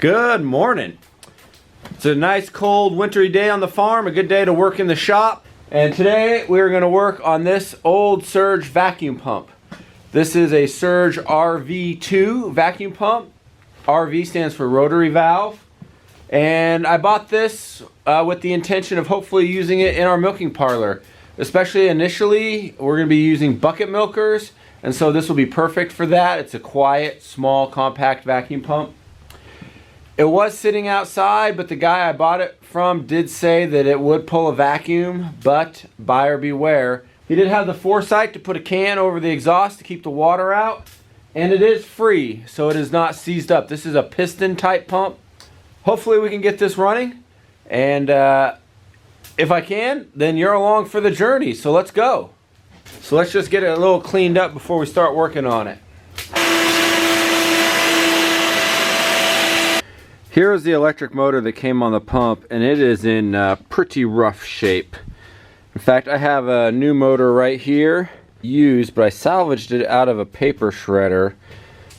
Good morning. It's a nice cold wintry day on the farm, a good day to work in the shop. And today we're going to work on this old Surge vacuum pump. This is a Surge RV2 vacuum pump. RV stands for rotary valve. And I bought this with the intention of hopefully using it in our milking parlor. Especially initially, we're going to be using bucket milkers. And so this will be perfect for that. It's a quiet, small, compact vacuum pump. It was sitting outside, but the guy I bought it from did say that it would pull a vacuum, but buyer beware. He did have the foresight to put a can over the exhaust to keep the water out, and it is free, so it is not seized up. This is a piston type pump. Hopefully we can get this running, and if I can, then you're along for the journey, so let's go. So let's just get it a little cleaned up before we start working on it. Here is the electric motor that came on the pump, and it is in pretty rough shape. In fact, I have a new motor right here used, but I salvaged it out of a paper shredder.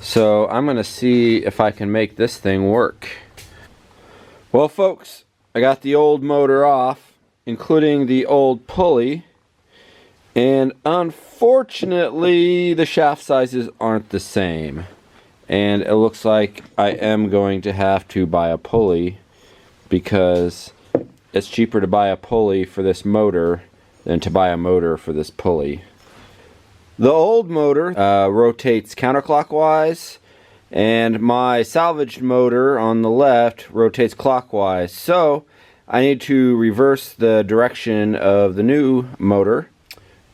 So I'm going to see if I can make this thing work. Well, folks, I got the old motor off, including the old pulley. And unfortunately, the shaft sizes aren't the same. And it looks like I am going to have to buy a pulley because it's cheaper to buy a pulley for this motor than to buy a motor for this pulley. The old motor rotates counterclockwise, and my salvaged motor on the left rotates clockwise. So I need to reverse the direction of the new motor,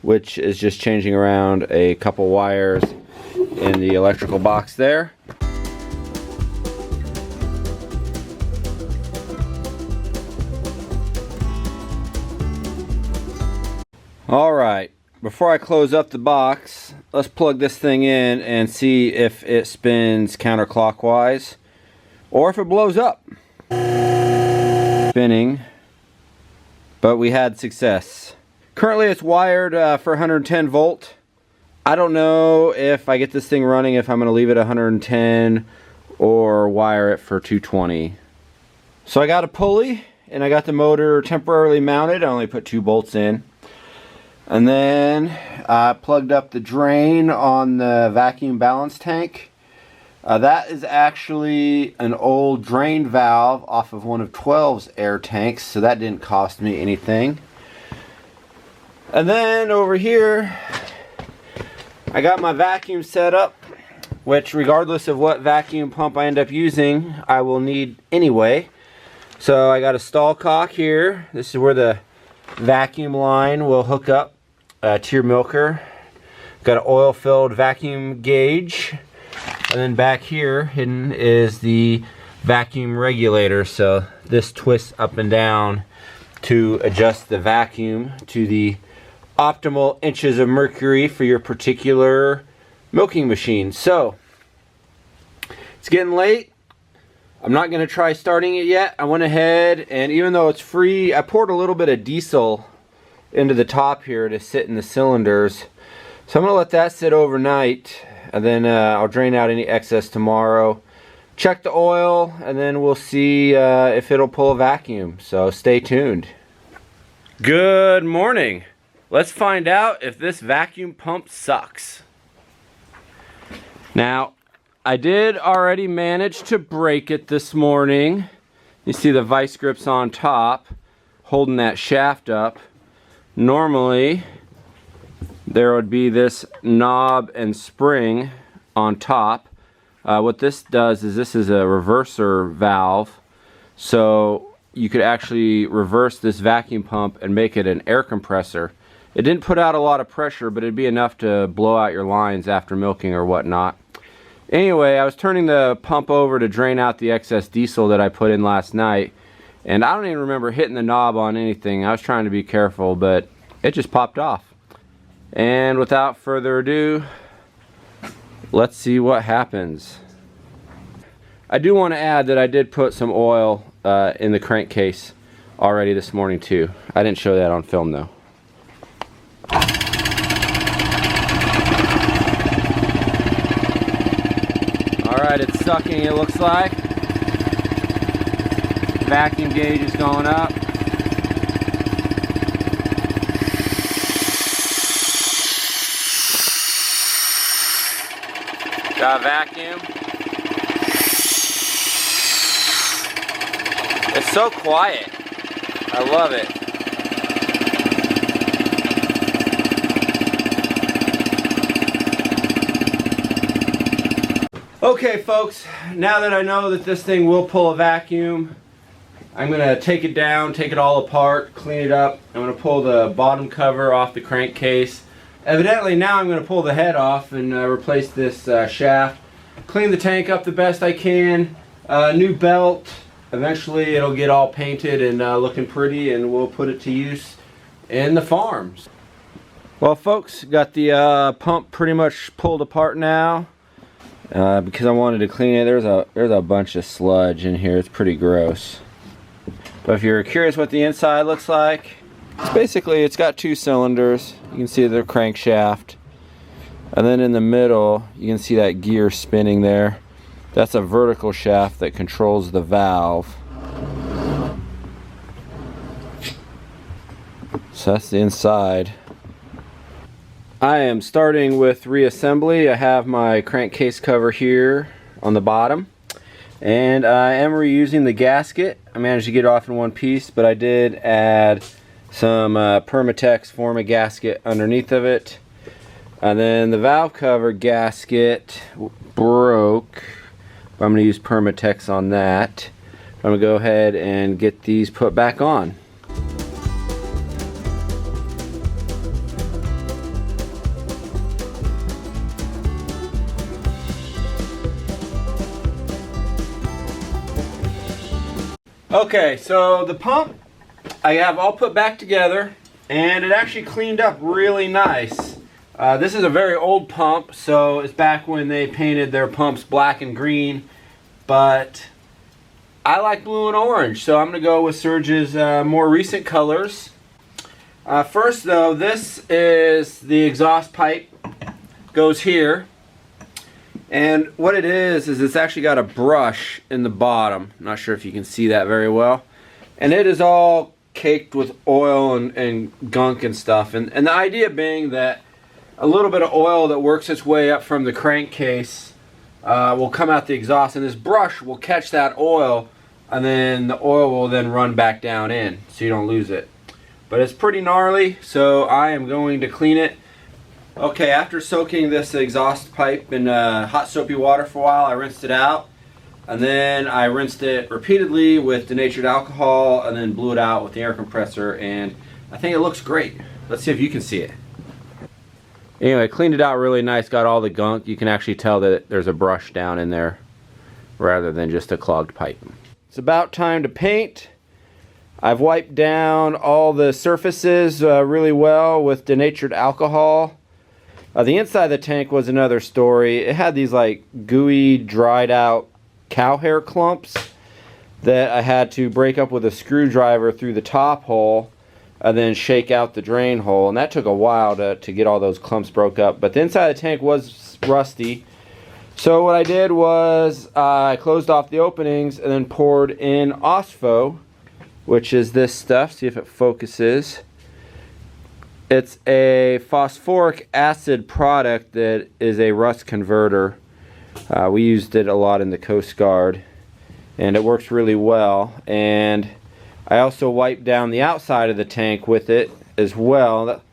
which is just changing around a couple wires in the electrical box there. Alright, before I close up the box, let's plug this thing in and see if it spins counterclockwise or if it blows up. Spinning, but we had success. Currently it's wired for 110 volt. I don't know if I get this thing running if I'm going to leave it 110 or wire it for 220. So I got a pulley and I got the motor temporarily mounted. I only put 2 bolts in. And then I plugged up the drain on the vacuum balance tank. That is actually an old drain valve off of one of 12's air tanks, so that didn't cost me anything. And then over here I got my vacuum set up, which regardless of what vacuum pump I end up using, I will need anyway. So I got a stallcock here. This is where the vacuum line will hook up to your milker. Got an oil-filled vacuum gauge. And then back here hidden is the vacuum regulator. So this twists up and down to adjust the vacuum to the optimal inches of mercury for your particular milking machine. So it's getting late. I'm not going to try starting it yet. I went ahead and even though it's free, I poured a little bit of diesel into the top here to sit in the cylinders. So I'm going to let that sit overnight, and then I'll drain out any excess tomorrow. Check the oil, and then we'll see if it'll pull a vacuum. So stay tuned. Good morning. Let's find out if this vacuum pump sucks. Now, I did already manage to break it this morning. You see the vice grips on top, holding that shaft up. Normally, there would be this knob and spring on top. What this does is this is a reverser valve. So you could actually reverse this vacuum pump and make it an air compressor. It didn't put out a lot of pressure, but it'd be enough to blow out your lines after milking or whatnot. Anyway, I was turning the pump over to drain out the excess diesel that I put in last night, and I don't even remember hitting the knob on anything. I was trying to be careful, but it just popped off. And without further ado, let's see what happens. I do want to add that I did put some oil in the crankcase already this morning too. I didn't show that on film though. Alright, it's sucking, it looks like. vacuum gauge is going up. Got a vacuum. It's so quiet. I love it. Okay folks, now that I know that this thing will pull a vacuum, I'm going to take it down, take it all apart, clean it up. I'm going to pull the bottom cover off the crankcase. Evidently now I'm going to pull the head off and replace this shaft. Clean the tank up the best I can. New belt. Eventually it'll get all painted and looking pretty, and we'll put it to use in the farms. Well folks, got the pump pretty much pulled apart now. Because I wanted to clean it. There's a bunch of sludge in here. It's pretty gross. But if you're curious what the inside looks like, it's got two cylinders. You can see the crankshaft, and then in the middle you can see that gear spinning there. That's a vertical shaft that controls the valve. So that's the inside. I am starting with reassembly. I have my crankcase cover here on the bottom, and I am reusing the gasket. I managed to get it off in one piece, but I did add some Permatex Forma gasket underneath of it. And then the valve cover gasket broke, but I'm going to use Permatex on that. I'm going to go ahead and get these put back on. Okay, so the pump I have all put back together, and it actually cleaned up really nice. This is a very old pump, so it's back when they painted their pumps black and green, but I like blue and orange, so I'm going to go with Surge's more recent colors. First though, this is the exhaust pipe, goes here. And what it is it's actually got a brush in the bottom. I'm not sure if you can see that very well. And it is all caked with oil and gunk and stuff. And the idea being that a little bit of oil that works its way up from the crankcase will come out the exhaust, and this brush will catch that oil, and then the oil will then run back down in so you don't lose it. But it's pretty gnarly, so I am going to clean it. Okay, after soaking this exhaust pipe in hot soapy water for a while, I rinsed it out, and then I rinsed it repeatedly with denatured alcohol, and then blew it out with the air compressor, and I think it looks great. Let's see if you can see it. Anyway, cleaned it out really nice, got all the gunk. You can actually tell that there's a brush down in there rather than just a clogged pipe. It's about time to paint. I've wiped down all the surfaces really well with denatured alcohol. The inside of the tank was another story. It had these like gooey, dried out cow hair clumps that I had to break up with a screwdriver through the top hole and then shake out the drain hole. And that took a while to get all those clumps broke up. But the inside of the tank was rusty. So what I did was I closed off the openings and then poured in Osfo, which is this stuff. See if it focuses. It's a phosphoric acid product that is a rust converter. We used it a lot in the Coast Guard, and it works really well. And I also wiped down the outside of the tank with it as well.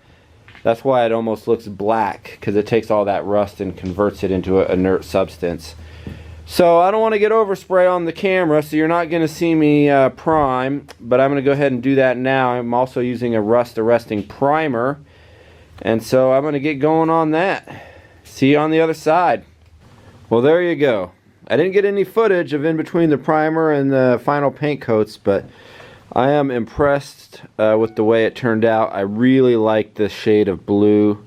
That's why it almost looks black, because it takes all that rust and converts it into an inert substance. So I don't want to get overspray on the camera, so you're not going to see me prime, but I'm going to go ahead and do that now. I'm also using a rust arresting primer, and so I'm going to get going on that. See you on the other side. Well, there you go. I didn't get any footage of in between the primer and the final paint coats, but I am impressed with the way it turned out. I really like this shade of blue.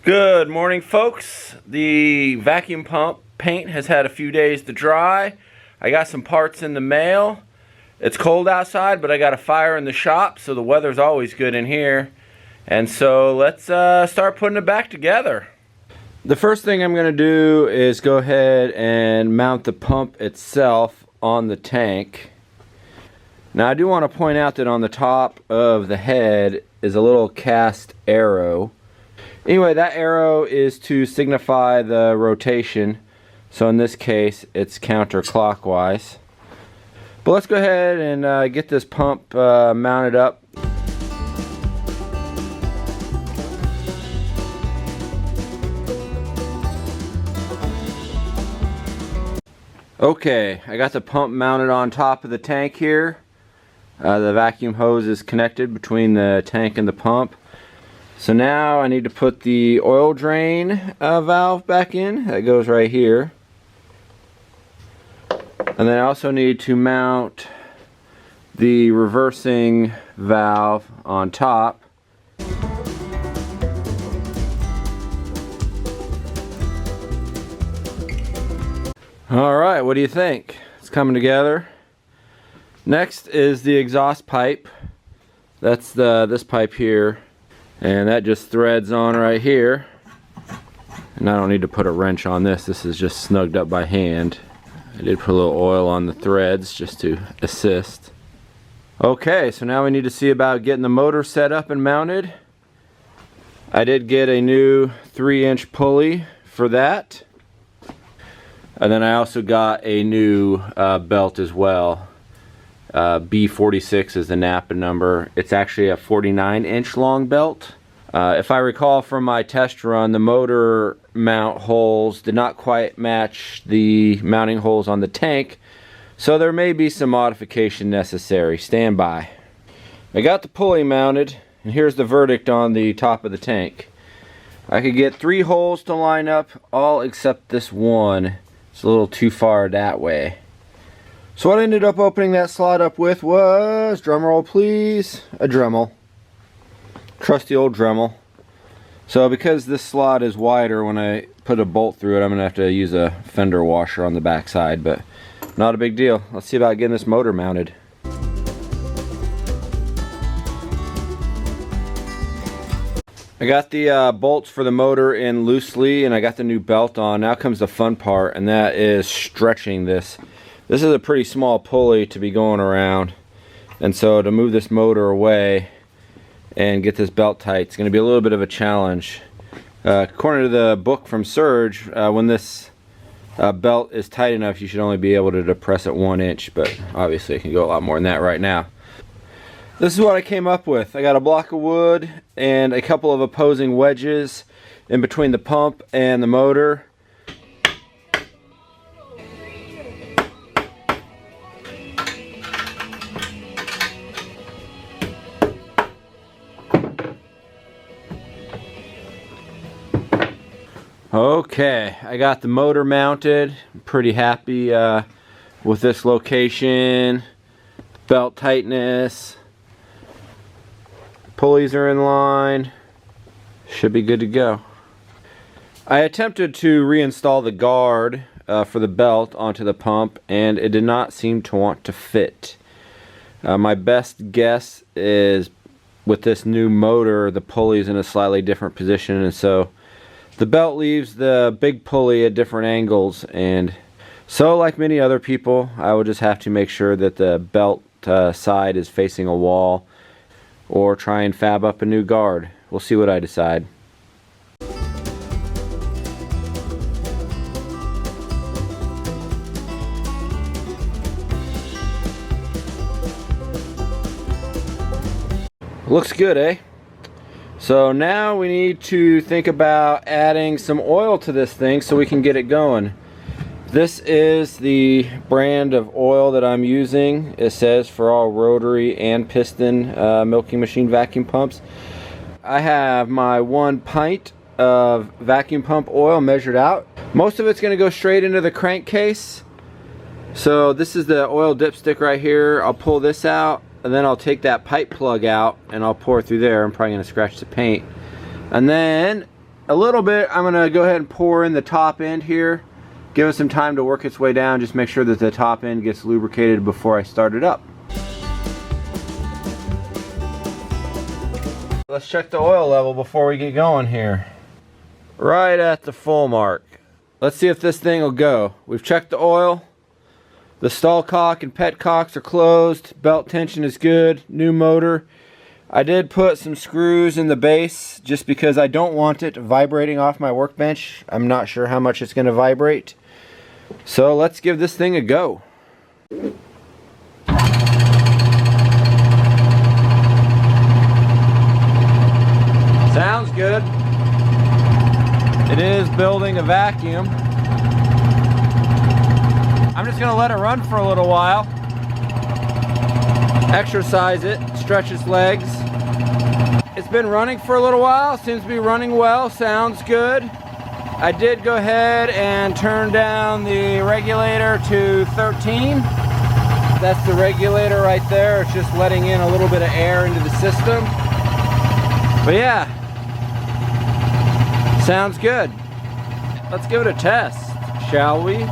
Good morning, folks. The vacuum pump paint has had a few days to dry. I got some parts in the mail. It's cold outside, but I got a fire in the shop, so the weather's always good in here. And so let's start putting it back together. The first thing I'm going to do is go ahead and mount the pump itself on the tank. Now I do want to point out that on the top of the head is a little cast arrow. Anyway, that arrow is to signify the rotation. So in this case, it's counterclockwise. But let's go ahead and get this pump mounted up. Okay, I got the pump mounted on top of the tank here. The vacuum hose is connected between the tank and the pump. So now I need to put the oil drain valve back in. That goes right here. And then I also need to mount the reversing valve on top. Alright, what do you think? It's coming together. Next is the exhaust pipe. That's this pipe here. And that just threads on right here. And I don't need to put a wrench on this. This is just snugged up by hand. I did put a little oil on the threads just to assist. Okay, so now we need to see about getting the motor set up and mounted. I did get a new 3-inch pulley for that. And then I also got a new belt as well. B46 is the Napa number. It's actually a 49-inch long belt. If I recall from my test run, the motor mount holes did not quite match the mounting holes on the tank, so there may be some modification necessary. Stand by. I got the pulley mounted, and here's the verdict on the top of the tank. I could get 3 holes to line up, all except this one. It's a little too far that way. So what I ended up opening that slot up with was, drumroll please, a Dremel. Trusty old Dremel. So because this slot is wider, when I put a bolt through it, I'm going to have to use a fender washer on the back side, but not a big deal. Let's see about getting this motor mounted. I got the bolts for the motor in loosely, and I got the new belt on. Now comes the fun part, and that is stretching this. This is a pretty small pulley to be going around, and so to move this motor away and get this belt tight, it's going to be a little bit of a challenge. According to the book from Surge, when this belt is tight enough, you should only be able to depress it 1 inch, but obviously it can go a lot more than that right now. This is what I came up with. I got a block of wood and a couple of opposing wedges in between the pump and the motor. Okay, I got the motor mounted. I'm pretty happy with this location, belt tightness. Pulleys are in line. Should be good to go. I attempted to reinstall the guard for the belt onto the pump, and it did not seem to want to fit. My best guess is with this new motor, the pulley's in a slightly different position, and so the belt leaves the big pulley at different angles, and so like many other people, I will just have to make sure that the belt side is facing a wall, or try and fab up a new guard. We'll see what I decide. Looks good, eh? So now we need to think about adding some oil to this thing so we can get it going. This is the brand of oil that I'm using. It says for all rotary and piston milking machine vacuum pumps. I have my 1 pint of vacuum pump oil measured out. Most of it's going to go straight into the crankcase. So this is the oil dipstick right here. I'll pull this out, and then I'll take that pipe plug out and I'll pour it through there. I'm probably going to scratch the paint. And then a little bit I'm going to go ahead and pour in the top end here. Give it some time to work its way down. Just make sure that the top end gets lubricated before I start it up. Let's check the oil level before we get going here. Right at the full mark. Let's see if this thing will go. We've checked the oil. The stall cock and pet cocks are closed. Belt tension is good. New motor. I did put some screws in the base just because I don't want it vibrating off my workbench. I'm not sure how much it's going to vibrate. So let's give this thing a go. Sounds good. It is building a vacuum. I'm just going to let it run for a little while. Exercise it, stretch its legs. It's been running for a little while, seems to be running well, sounds good. I did go ahead and turn down the regulator to 13. That's the regulator right there. It's just letting in a little bit of air into the system. But yeah, sounds good. Let's give it a test, shall we?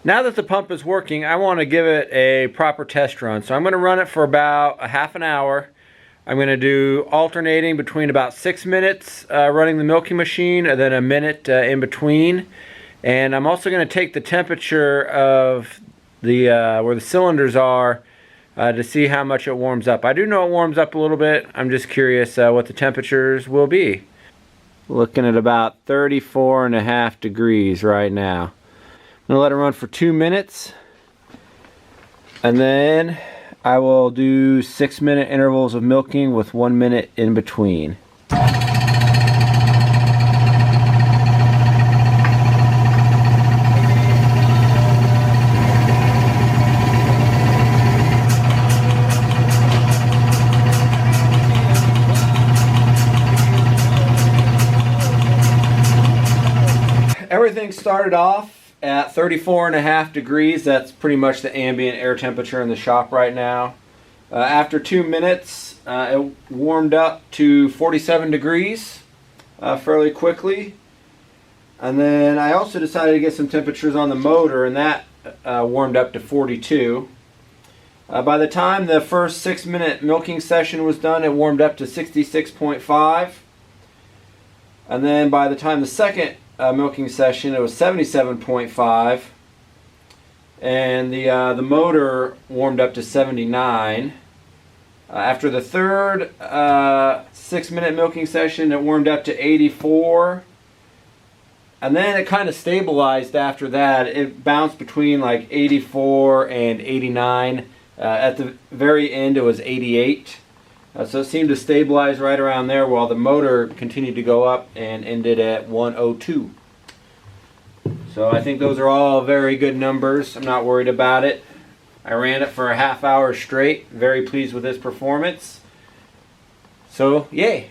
Now that the pump is working, I want to give it a proper test run. So I'm going to run it for about a half an hour. I'm going to do alternating between about 6 minutes running the milking machine and then a minute in between. And I'm also going to take the temperature of the where the cylinders are to see how much it warms up. I do know it warms up a little bit. I'm just curious what the temperatures will be. Looking at about 34.5 degrees right now. I'm going to let it run for 2 minutes, and then I will do 6-minute intervals of milking with 1 minute in between. Everything started off at 34.5 degrees. That's pretty much the ambient air temperature in the shop right now. After 2 minutes, it warmed up to 47 degrees fairly quickly. And then I also decided to get some temperatures on the motor, and that warmed up to 42. By the time the first 6-minute milking session was done, it warmed up to 66.5. And then by the time the second milking session, it was 77.5, and the motor warmed up to 79. After the third 6-minute milking session, it warmed up to 84, and then it kind of stabilized after that. It bounced between like 84 and 89. At the very end, it was 88. So it seemed to stabilize right around there while the motor continued to go up and ended at 102. So I think those are all very good numbers. I'm not worried about it. I ran it for a half hour straight. Very pleased with this performance. So, yay!